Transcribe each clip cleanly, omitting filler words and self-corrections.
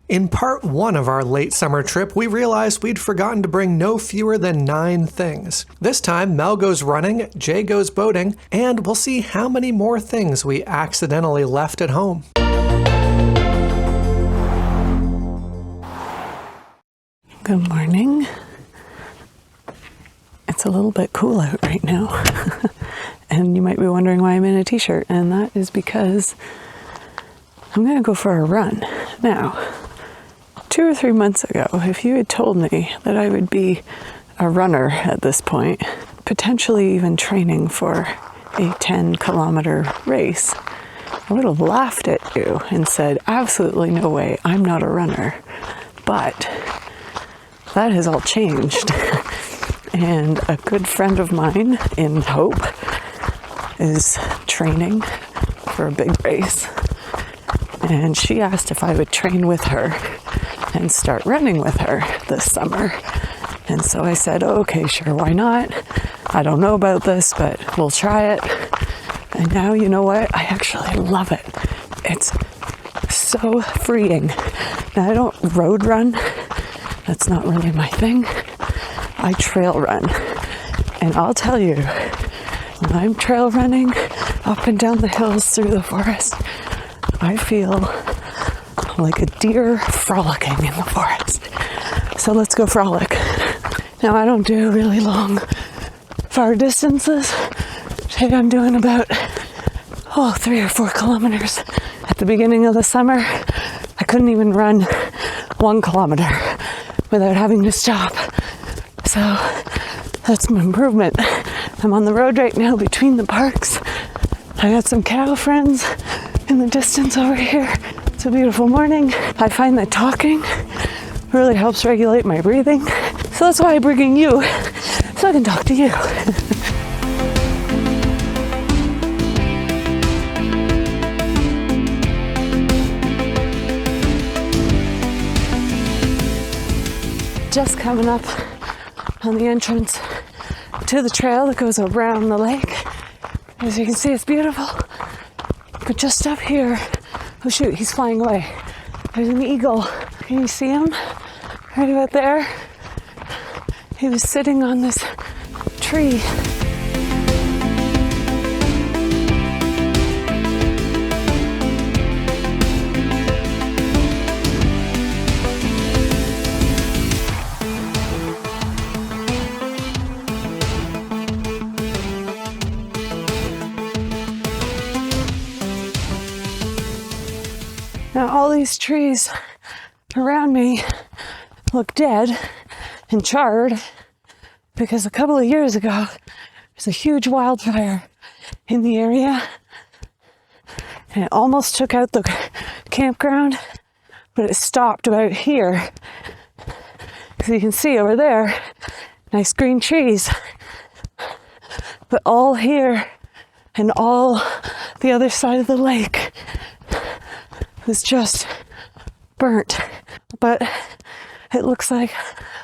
In part 1 of our late summer trip, we realized we'd forgotten to bring no fewer than 9 things. This time, Mel goes running, Jay goes boating, and we'll see how many more things we accidentally left at home. Good morning. It's a little bit cool out right now. And you might be wondering why I'm in a t-shirt, and that is because I'm going to go for a run. Now, 2 or 3 months ago, if you had told me that I would be a runner at this point, potentially even training for a 10-kilometer race, I would have laughed at you and said, absolutely no way, I'm not a runner. But that has all changed. And a good friend of mine in Hope is training for a big race. And she asked if I would train with her and start running with her this summer. And so I said, oh, okay, sure, why not? I don't know about this, but we'll try it. And now, you know what? I actually love it. It's so freeing. Now, I don't road run. That's not really my thing. I trail run. And I'll tell you, when I'm trail running up and down the hills through the forest, I feel like a deer frolicking in the forest. So let's go frolic. Now, I don't do really long, far distances. Today I'm doing about 3 or 4 kilometers. At the beginning of the summer, I couldn't even run 1 kilometer without having to stop. So that's some improvement. I'm on the road right now between the parks. I got some cow friends in the distance over here. It's a beautiful morning. I find that talking really helps regulate my breathing. So that's why I'm bringing you, so I can talk to you. Just coming up on the entrance to the trail that goes around the lake. As you can see, it's beautiful. But just up here, oh shoot, he's flying away. There's an eagle. Can you see him? Right about there. He was sitting on this tree. Now all these trees around me look dead and charred because a couple of years ago there's a huge wildfire in the area and it almost took out the campground, but it stopped about here. As you can see over there, nice green trees, but all here and all the other side of the lake was just burnt. But it looks like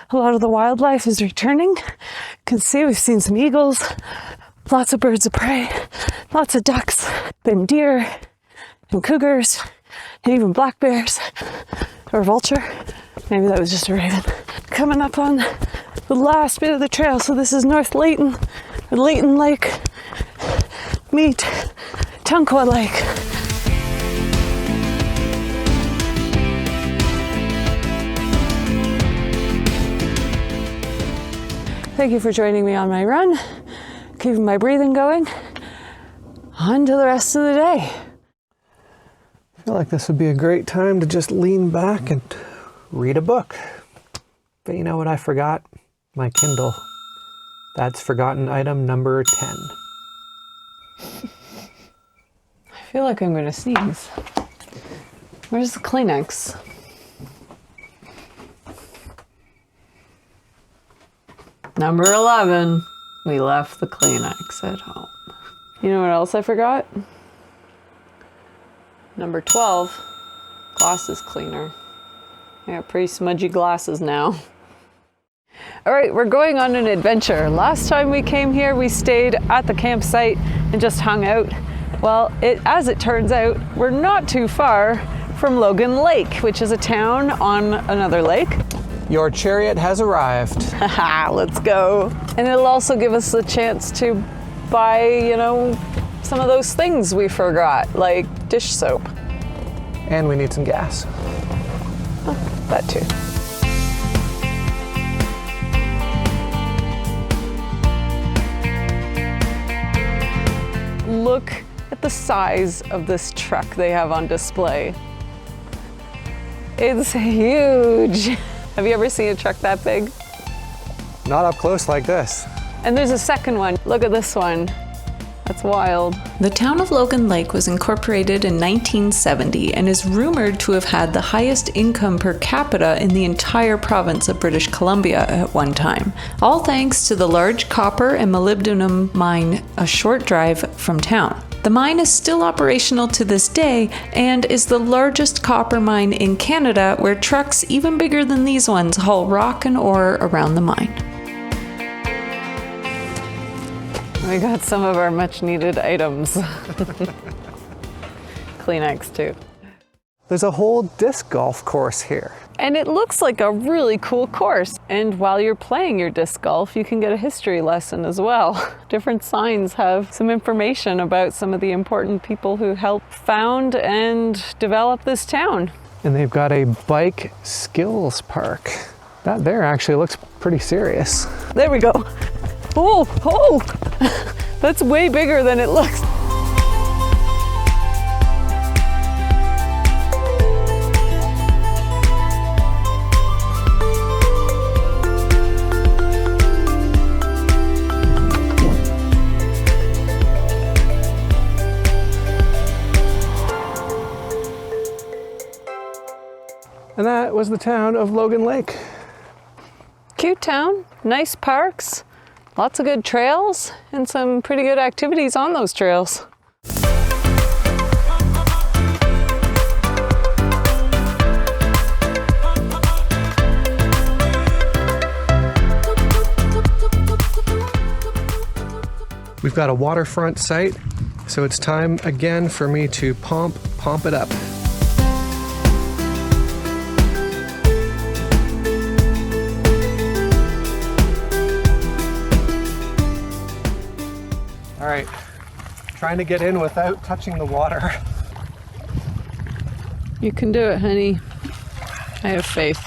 a lot of the wildlife is returning. You can see we've seen some eagles, lots of birds of prey, lots of ducks, been deer and cougars, and even black bears or vulture. Maybe that was just a raven. Coming up on the last bit of the trail. So this is North Layton, or Layton Lake, meet Tunkwa Lake. Thank you for joining me on my run, keeping my breathing going. On to the rest of the day. I feel like this would be a great time to just lean back and read a book. But you know what I forgot? My Kindle. That's forgotten item number 10. I feel like I'm going to sneeze. Where's the Kleenex? Number 11, we left the Kleenex at home. You know what else I forgot? Number 12, glasses cleaner. I got pretty smudgy glasses now. All right, we're going on an adventure. Last time we came here, we stayed at the campsite and just hung out. Well, as it turns out, we're not too far from Logan Lake, which is a town on another lake. Your chariot has arrived. Haha, let's go. And it'll also give us the chance to buy, you know, some of those things we forgot, like dish soap. And we need some gas. Oh, that too. Look at the size of this truck they have on display. It's huge. Have you ever seen a truck that big? Not up close like this. And there's a second one. Look at this one. That's wild. The town of Logan Lake was incorporated in 1970 and is rumored to have had the highest income per capita in the entire province of British Columbia at one time, all thanks to the large copper and molybdenum mine a short drive from town. The mine is still operational to this day and is the largest copper mine in Canada, where trucks even bigger than these ones haul rock and ore around the mine. We got some of our much needed items. Kleenex too. There's a whole disc golf course here. And it looks like a really cool course. And while you're playing your disc golf, you can get a history lesson as well. Different signs have some information about some of the important people who helped found and develop this town. And they've got a bike skills park. That there actually looks pretty serious. There we go. Oh, that's way bigger than it looks. And that was the town of Logan Lake. Cute town, nice parks. Lots of good trails and some pretty good activities on those trails. We've got a waterfront site, so it's time again for me to pump it up. All right, trying to get in without touching the water. You can do it, honey. I have faith.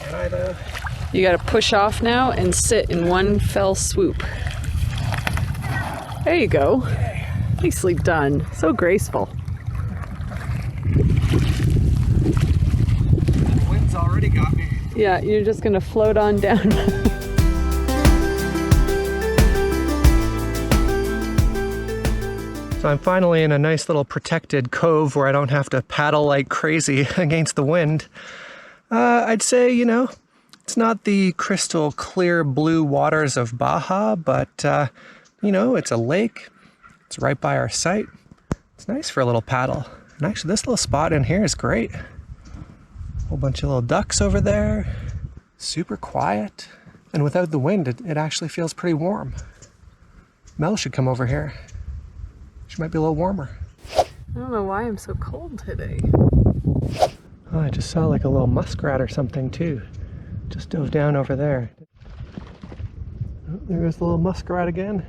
Can I though? You gotta push off now and sit in one fell swoop. There you go. Nicely done. So graceful. The wind's already got me. Yeah, you're just gonna float on down. So I'm finally in a nice little protected cove where I don't have to paddle like crazy against the wind. I'd say, you know, it's not the crystal clear blue waters of Baja, but, you know, it's a lake. It's right by our site. It's nice for a little paddle. And actually, this little spot in here is great. A whole bunch of little ducks over there. Super quiet. And without the wind, it actually feels pretty warm. Mel should come over here. She might be a little warmer. I don't know why I'm so cold today. Oh, I just saw like a little muskrat or something too. Just dove down over there. Oh, there goes the little muskrat again.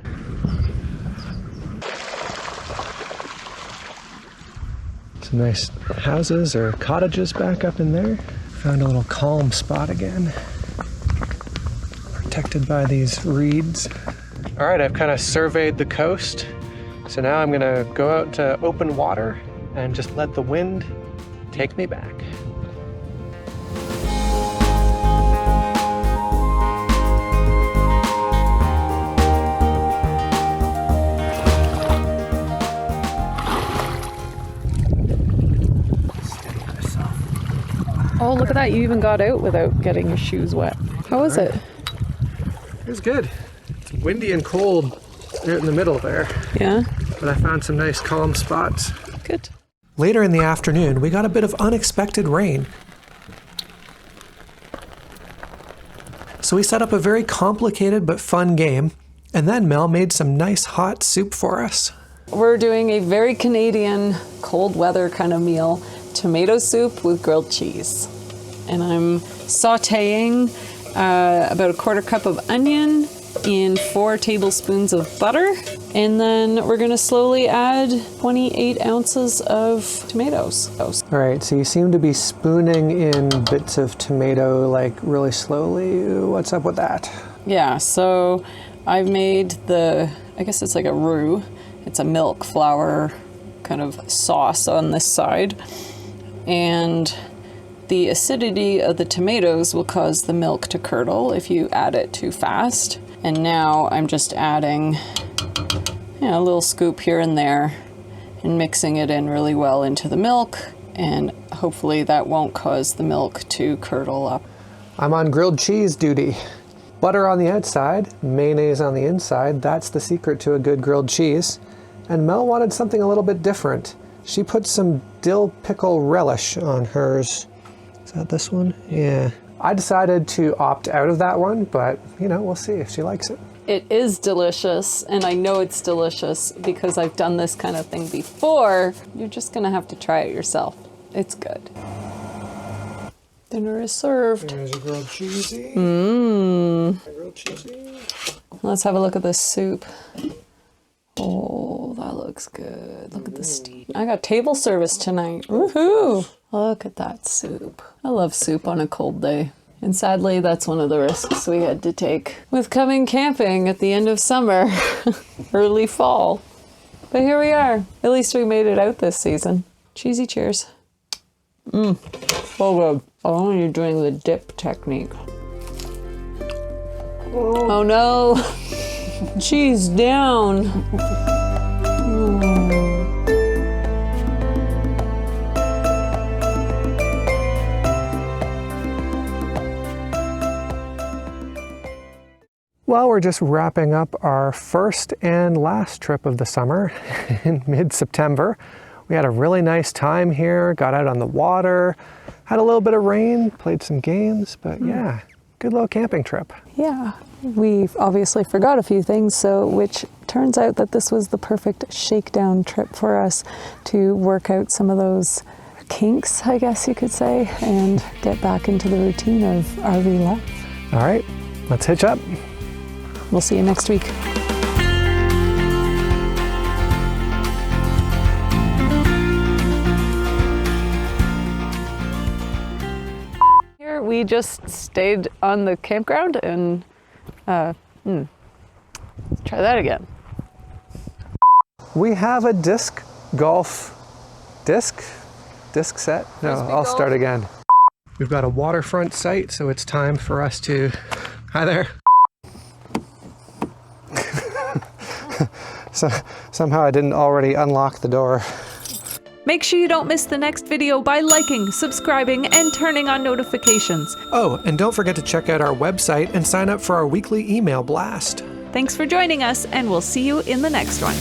Some nice houses or cottages back up in there. Found a little calm spot again. Protected by these reeds. All right, I've kind of surveyed the coast. So now I'm gonna go out to open water and just let the wind take me back. Oh, look at that. You even got out without getting your shoes wet. How was it? It was good. It's windy and cold out in the middle there. Yeah? But I found some nice calm spots. Good. Later in the afternoon, we got a bit of unexpected rain. So we set up a very complicated but fun game, and then Mel made some nice hot soup for us. We're doing a very Canadian cold weather kind of meal. tomato soup with grilled cheese. And I'm sauteing about a 1/4 cup of onion in 4 tablespoons of butter. And then we're gonna slowly add 28 ounces of tomatoes. All right, so you seem to be spooning in bits of tomato like really slowly. What's up with that? Yeah, so I've made I guess it's like a roux. It's a milk flour kind of sauce on this side. And the acidity of the tomatoes will cause the milk to curdle if you add it too fast. And now I'm just adding a little scoop here and there and mixing it in really well into the milk. And hopefully that won't cause the milk to curdle up. I'm on grilled cheese duty. Butter on the outside, mayonnaise on the inside. That's the secret to a good grilled cheese. And Mel wanted something a little bit different. She put some dill pickle relish on hers. Is that this one? Yeah. I decided to opt out of that one, but we'll see if she likes it. It is delicious, and I know it's delicious because I've done this kind of thing before. You're just gonna have to try it yourself. It's good. Dinner is served. There's a grilled cheesy. Grilled cheesy. Let's have a look at this soup. Oh, that looks good. Look at the steam. I got table service tonight. Woohoo! Look at that soup. I love soup on a cold day. And sadly, that's one of the risks we had to take with coming camping at the end of summer, early fall. But here we are. At least we made it out this season. Cheesy cheers. So good. Oh, you're doing the dip technique. Oh no. Cheese down. Well, we're just wrapping up our first and last trip of the summer in mid-September. We had a really nice time here, got out on the water, had a little bit of rain, played some games, but yeah, good little camping trip. Yeah, we've obviously forgot a few things, which turns out that this was the perfect shakedown trip for us to work out some of those kinks, I guess you could say, and get back into the routine of RV life. All right, let's hitch up. We'll see you next week. Here we just stayed on the campground and let's try that again. We have a disc set? No, I'll start again. We've got a waterfront site, so it's time for us to, hi there. So somehow I didn't already unlock the door. Make sure you don't miss the next video by liking, subscribing, and turning on notifications. Oh, and don't forget to check out our website and sign up for our weekly email blast. Thanks for joining us, and we'll see you in the next one.